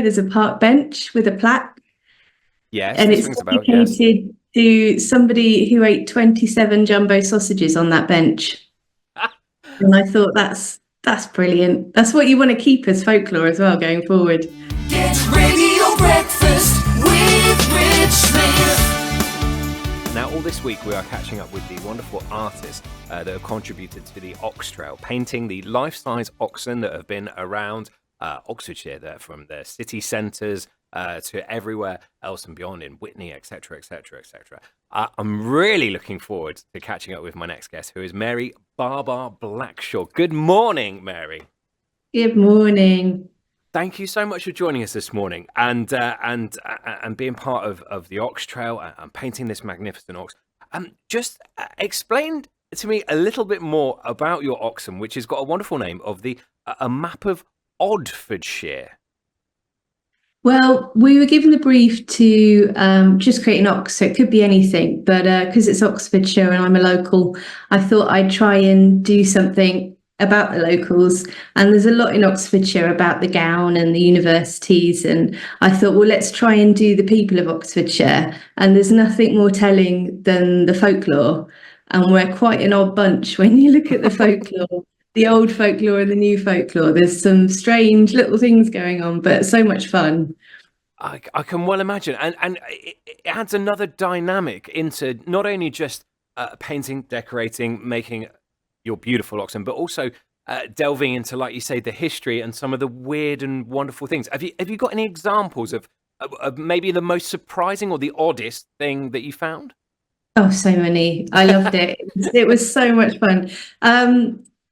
There's a park bench with a plaque, Yes, and this it's rings a bell. Yes. dedicated to somebody who ate 27 jumbo sausages on that bench. And I thought that's brilliant. That's what you want to keep as folklore as well going forward. Get radio breakfast with Rich Smith. Now, all this week we are catching up with the wonderful artists that have contributed to the OxTrail, painting the life-size oxen that have been around Oxfordshire, from the city centres to everywhere else and beyond in Whitney, etc., etc., etc. I'm really looking forward to catching up with my next guest, who is Mary Blackshaw. Good morning, Mary. Good morning. Thank you so much for joining us this morning and being part of the OxTrail and painting this magnificent ox. Just explain to me a little bit more about your oxen, which has got a wonderful name of a map of Oddfordshire. Well, we were given the brief to just create an ox, so it could be anything, but because it's Oxfordshire and I'm a local, I thought I'd try and do something about the locals. And there's a lot in Oxfordshire about the gown and the universities, and I thought, well, let's try and do the people of Oxfordshire. And there's nothing more telling than the folklore, and we're quite an odd bunch when you look at the folklore. The old folklore and the new folklore. There's some strange little things going on, but so much fun. I can well imagine, and it adds another dynamic into not only just painting, decorating, making your beautiful oxen, but also delving into, like you say, the history and some of the weird and wonderful things. Have you got any examples of maybe the most surprising or the oddest thing that you found? Oh, so many. I loved it. It was so much fun.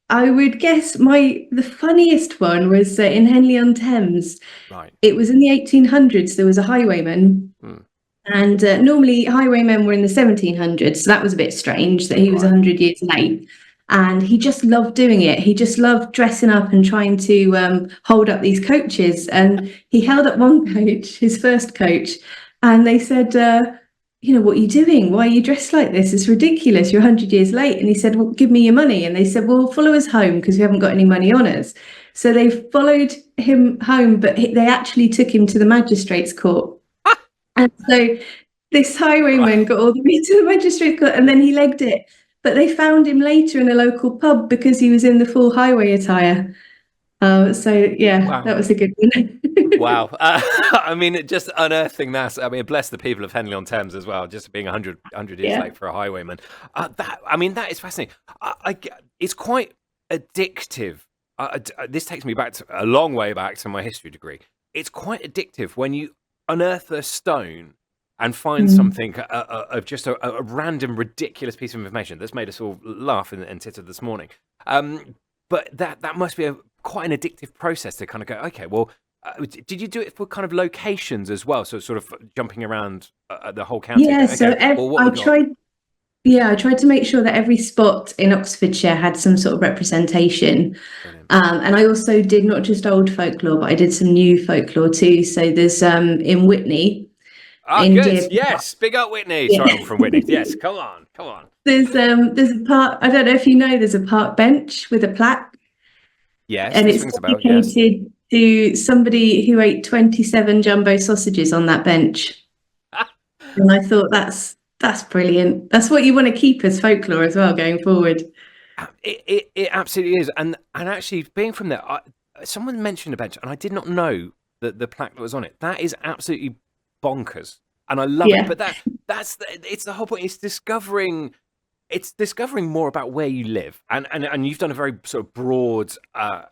I would guess the funniest one was in Henley-on-Thames. Right. It was in the 1800s. There was a highwayman, and normally highwaymen were in the 1700s. So that was a bit strange that he was 100 years late. And he just loved doing it. He just loved dressing up and trying to hold up these coaches. And he held up one coach, his first coach, and they said, what are you doing? Why are you dressed like this? It's ridiculous. You're 100 years late. And he said, well, give me your money. And they said, well, follow us home because we haven't got any money on us. So they followed him home, but they actually took him to the magistrate's court. And so this highwayman got all the way to the magistrate's court, and then he legged it. But they found him later in a local pub because he was in the full highway attire. Wow. That was a good one. Wow. I mean, just unearthing that. I mean, bless the people of Henley-on-Thames as well, just being 100 years late for a highwayman. That is fascinating. It's quite addictive. This takes me back a long way back to my history degree. It's quite addictive when you unearth a stone and find something of just a random, ridiculous piece of information that's made us all laugh and titter this morning. But that must be quite an addictive process to kind of go, okay, well, did you do it for kind of locations as well? So sort of jumping around the whole county? Yeah, I tried to make sure that every spot in Oxfordshire had some sort of representation. And I also did not just old folklore, but I did some new folklore too. So there's in Whitney. Good. Yes, big up Whitney. Yeah. Sorry, I'm from Whitney. Yes, come on. There's a park. I don't know if you know. There's a park bench with a plaque. Yes, and it's dedicated to somebody who ate 27 jumbo sausages on that bench. And I thought that's brilliant. That's what you want to keep as folklore as well going forward. It absolutely is. And actually, being from there, someone mentioned a bench, and I did not know that the plaque that was on it. That is absolutely bonkers, and I love it. But it's the whole point. It's discovering more about where you live, and you've done a very sort of broad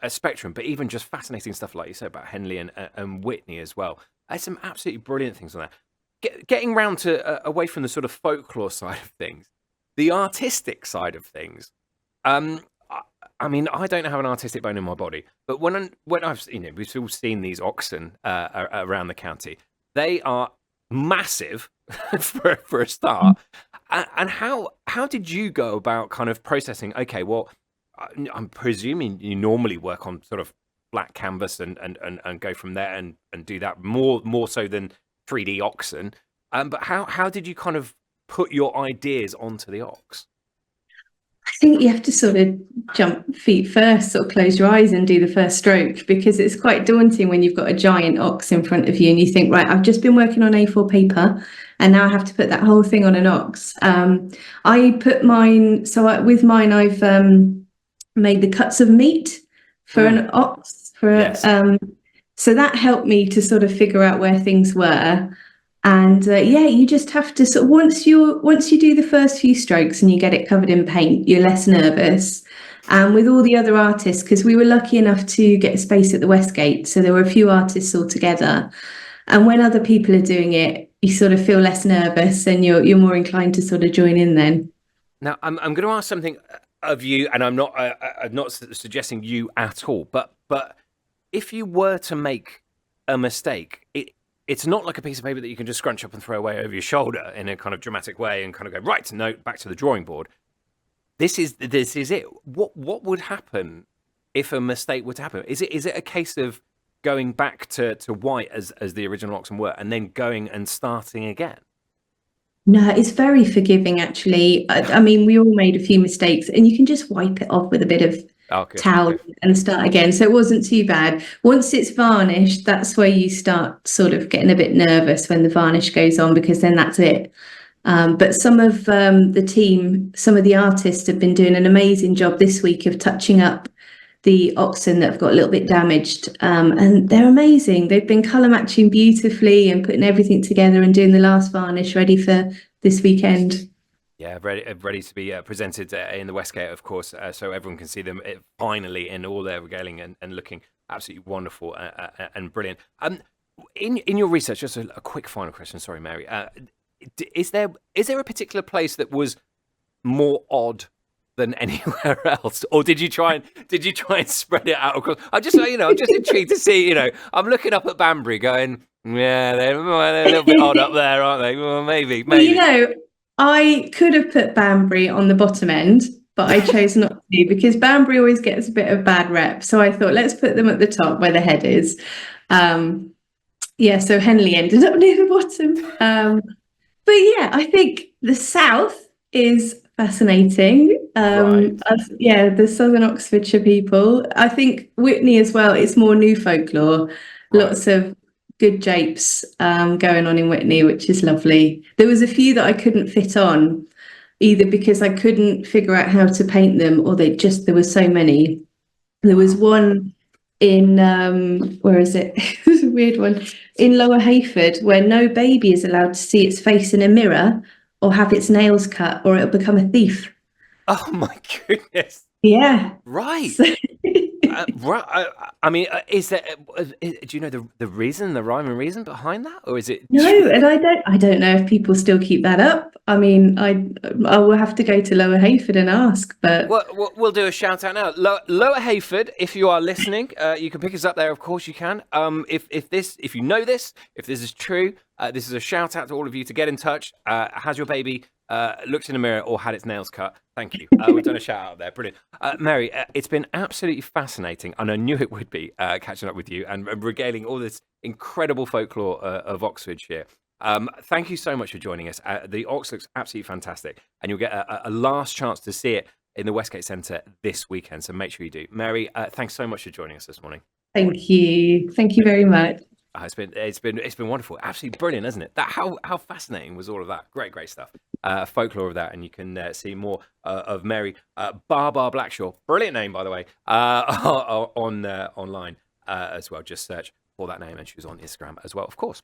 spectrum, but even just fascinating stuff like you said about Henley and Whitney as well. There's some absolutely brilliant things on that. Getting round to away from the sort of folklore side of things, the artistic side of things. I mean, I don't have an artistic bone in my body, but when I've we've all seen these oxen around the county. They are massive for a start. And how did you go about kind of processing? Okay, well, I'm presuming you normally work on sort of black canvas and go from there and do that more so than 3D oxen. But how did you kind of put your ideas onto the ox? I think you have to sort of jump feet first, sort of close your eyes and do the first stroke, because it's quite daunting when you've got a giant ox in front of you and you think, right, I've just been working on A4 paper and now I have to put that whole thing on an ox. I put mine, with mine, I've made the cuts of meat for an ox. Yes. So that helped me to sort of figure out where things were. And you just have to sort of once you do the first few strokes and you get it covered in paint, you're less nervous. And with all the other artists, because we were lucky enough to get a space at the Westgate, so there were a few artists all together. And when other people are doing it, you sort of feel less nervous and you're more inclined to sort of join in then. Now, I'm going to ask something of you, and I'm not suggesting you at all, but if you were to make a mistake, it's not like a piece of paper that you can just scrunch up and throw away over your shoulder in a kind of dramatic way and kind of go, right, no, back to the drawing board. This is it. What would happen if a mistake were to happen? Is it a case of going back to white as the original oxen were and then going and starting again? No, it's very forgiving, actually. I mean, we all made a few mistakes and you can just wipe it off with a bit of towel and start again. So it wasn't too bad. Once it's varnished, that's where you start sort of getting a bit nervous when the varnish goes on, because then that's it. But some of the team, some of the artists have been doing an amazing job this week of touching up the oxen that have got a little bit damaged. And they're amazing. They've been colour matching beautifully and putting everything together and doing the last varnish ready for this weekend. Yeah, ready to be presented in the Westgate, of course, so everyone can see them finally in all their regaling and looking absolutely wonderful and brilliant. In your research, just a quick final question. Sorry, Mary. Is there a particular place that was more odd than anywhere else, or did you try and spread it out across? I'm just intrigued to see. I'm looking up at Banbury, going, yeah, they're a little bit odd up there, aren't they? Well, maybe. Well, I could have put Banbury on the bottom end, but I chose not to, because Banbury always gets a bit of bad rep. So I thought, let's put them at the top where the head is. So Henley ended up near the bottom. But yeah, I think the south is fascinating. Right. The southern Oxfordshire people. I think Whitney as well, it's more new folklore. Right. Lots of good japes going on in Whitney, which is lovely. There was a few that I couldn't fit on, either because I couldn't figure out how to paint them, or there were so many. There was one in where is it? It was a weird one in Lower Hayford, where no baby is allowed to see its face in a mirror or have its nails cut, or it'll become a thief. Oh my goodness! Yeah, right. Right. I mean, is there? Do you know the reason, the rhyme and reason behind that, or is it? No, and I don't know if people still keep that up. I mean, I will have to go to Lower Hayford and ask. But we'll do a shout out now. Lower Hayford, if you are listening, you can pick us up there. Of course, you can. If you know this, if this is true, this is a shout out to all of you to get in touch. Has your baby looked in a mirror or had its nails cut? Thank you. We've done a shout out there. Brilliant. Mary, it's been absolutely fascinating, and I knew it would be, catching up with you and regaling all this incredible folklore of Oxfordshire. Thank you so much for joining us. The Ox looks absolutely fantastic, and you'll get a last chance to see it in the Westgate Centre this weekend, so make sure you do. Mary, thanks so much for joining us this morning. Thank you very much. It's been wonderful, absolutely brilliant, isn't it? How fascinating was all of that? Great stuff. Folklore of that, and you can see more of Mary Blackshaw. Brilliant name, by the way. Online as well. Just search for that name, and she was on Instagram as well, of course.